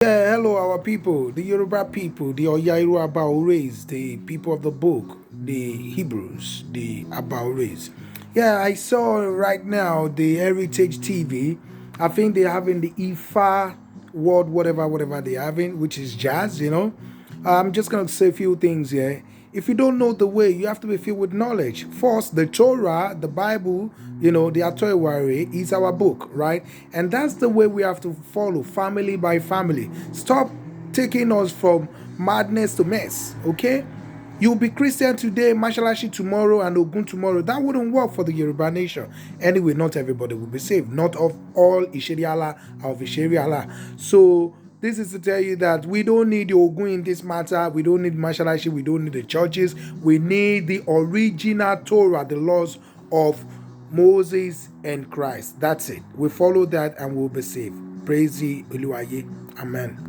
Yeah, hello, our people, the Yoruba people, the OYOIWA Abaores, the people of the book, the Hebrews, the Abaores. Yeah, I saw right now the Heritage TV. I think they're having the IFA World, whatever they're having, which is jazz, you know. I'm just going to say a few things here. If you don't know the way, you have to be filled with knowledge. First, the Torah, the Bible, you know, the OYOIWA is our book, right? And that's the way we have to follow, family by family. Stop taking us from madness to mess, okay? You'll be Christian today, Mashalashi tomorrow, and Ogun tomorrow. That wouldn't work for the Yoruba nation. Anyway, not everybody will be saved. Not of all Isheriala of Isheriala. So this is to tell you that we don't need the Ogun in this matter. We don't need Mashalashi. We don't need the churches. We need the original Torah, the laws of Moses and Christ. That's it. We follow that and we'll be saved. Praise the Oluwaye. Amen.